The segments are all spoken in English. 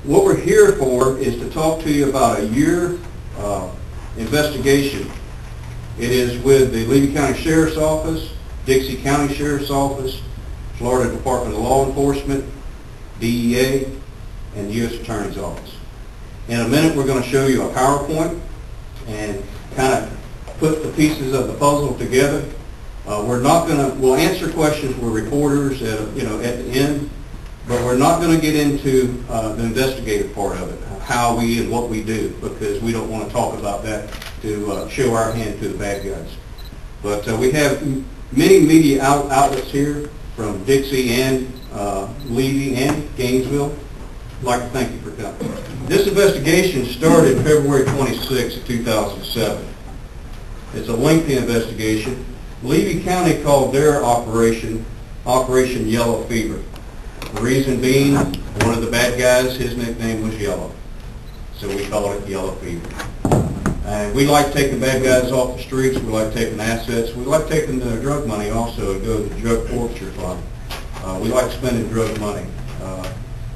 What we're here for is to talk to you about a year investigation. It is with the Levy County Sheriff's Office, Dixie County Sheriff's Office, Florida Department of Law Enforcement, DEA, and the U.S. Attorney's Office. In a minute, we're going to show you a PowerPoint and kind of put the pieces of the puzzle together. We'll answer questions with reporters at the end, but we're not going to get into the investigative part of it, how we and what we do, because we don't want to talk about that to show our hand to the bad guys. But we have many media outlets here from Dixie and Levy and Gainesville. I'd like to thank you for coming. This investigation started February 26, 2007. It's a lengthy investigation. Levy County called their operation Operation Yellow Fever. The reason being, one of the bad guys, his nickname was Yellow. So we called it Yellow Fever. And we like taking bad guys off the streets. We like taking assets. We like taking the drug money also to go to the drug forfeiture fund. We like spending drug money.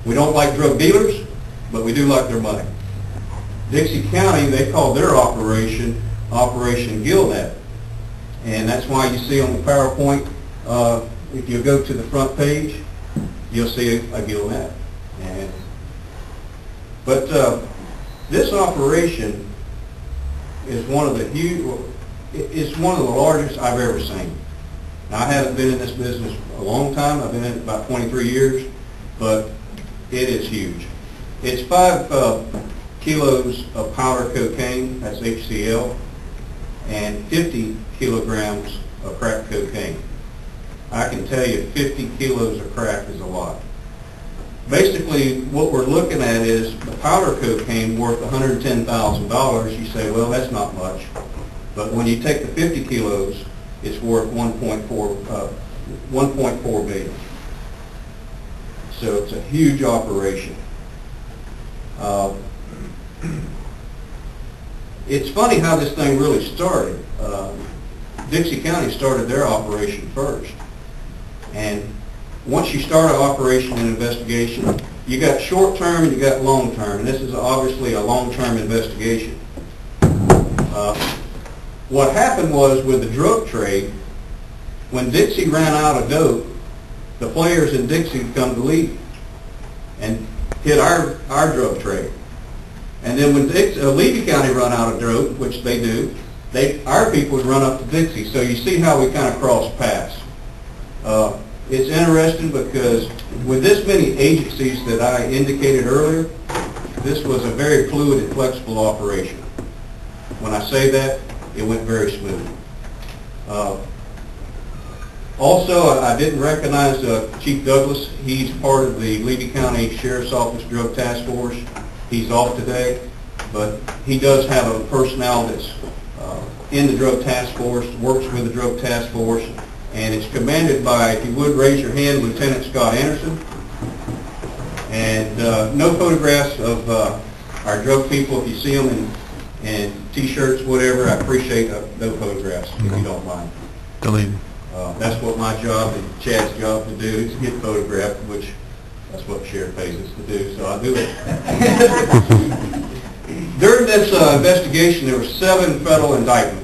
We don't like drug dealers, but we do like their money. Dixie County, they called their operation Operation Gillnet. And that's why you see on the PowerPoint, if you go to the front page, you'll see a Gillnet. But this operation is one of the largest I've ever seen. Now, I haven't been in this business a long time. I've been in it about 23 years, but it is huge. It's 5 kilos of powder cocaine, that's HCl, and 50 kilograms of crack cocaine. I can tell you 50 kilos of crack is a lot. Basically, what we're looking at is the powder cocaine worth $110,000. You say, well, that's not much. But when you take the 50 kilos, it's worth 1.4 billion. So it's a huge operation. It's funny how this thing really started. Dixie County started their operation first. And once you start an operation and investigation, you got short-term and you got long-term. And this is obviously a long-term investigation. What happened was with the drug trade, when Dixie ran out of dope, the players in Dixie come to Levy and hit our drug trade. And then when Levy County run out of dope, which they do, our people would run up to Dixie. So you see how we kind of cross paths. It's interesting because with this many agencies that I indicated earlier, this was a very fluid and flexible operation. When I say that, it went very smooth. Also, I didn't recognize Chief Douglas. He's part of the Levy County Sheriff's Office Drug Task Force. He's off today, but he does have a personnel that's in the Drug Task Force, works with the Drug Task Force, and it's commanded by, if you would raise your hand, Lieutenant Scott Anderson. And no photographs of our drug people. If you see them in T-shirts, whatever, I appreciate no photographs, if you don't mind. Delete. That's what my job and Chad's job to do, is to get photographed, which that's what the sheriff pays us to do, so I do it. During this investigation, there were 7 federal indictments.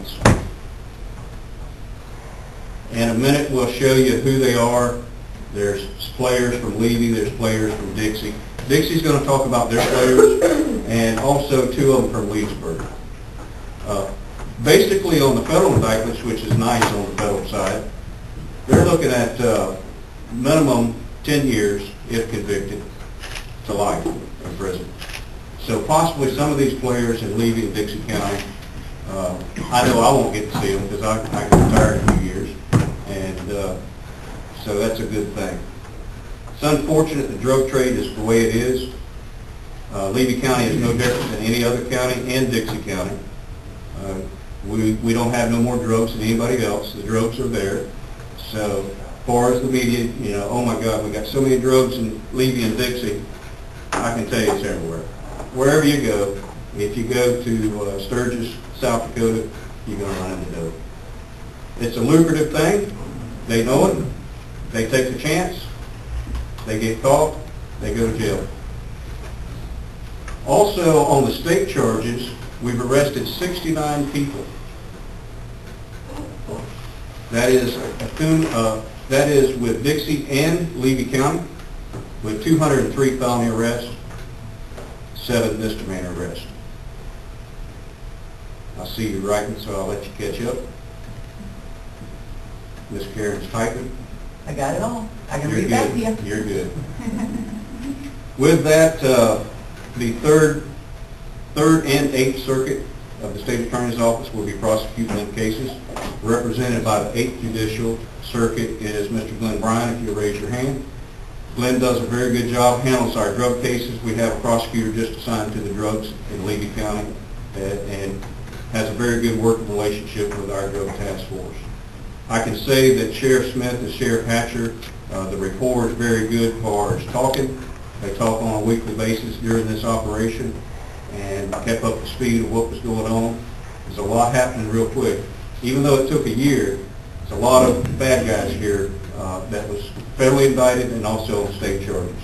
In a minute, we'll show you who they are. There's players from Levy, there's players from Dixie. Dixie's going to talk about their players, and also 2 of them from Leesburg. Basically, on the federal indictments, which is nice on the federal side, they're looking at minimum 10 years, if convicted, to life in prison. So possibly some of these players in Levy and Dixie County, I know I won't get to see them because I get retired in a few years, and so that's a good thing. It's unfortunate the drug trade is the way it is. Levy County is no different than any other county, and Dixie County. We don't have no more drugs than anybody else. The drugs are there. So as far as the media, oh my God, we got so many drugs in Levy and Dixie, I can tell you it's everywhere. Wherever you go, if you go to Sturgis, South Dakota, you're going to run into dope. It's a lucrative thing. They know it. They take the chance. They get caught. They go to jail. Also, on the state charges, we've arrested 69 people. That is with Dixie and Levy County, with 203 felony arrests, 7 misdemeanor arrests. I see you writing, so I'll let you catch up. Miss Karen's typing. I got it all. I can You're read that to you. good. You're good. With that, the third and 8th Circuit of the State Attorney's Office will be prosecuting them cases. Represented by the 8th Judicial Circuit is Mr. Glenn Bryan, if you'll raise your hand. Glenn does a very good job, handles our drug cases. We have a prosecutor just assigned to the drugs in Levy County and has a very good working relationship with our drug task force. I can say that Sheriff Smith and Sheriff Hatcher, the rapport is very good as far as talking. They talk on a weekly basis during this operation and kept up the speed of what was going on. There's a lot happening real quick. Even though it took a year, there's a lot of bad guys here that was federally indicted and also on state charges.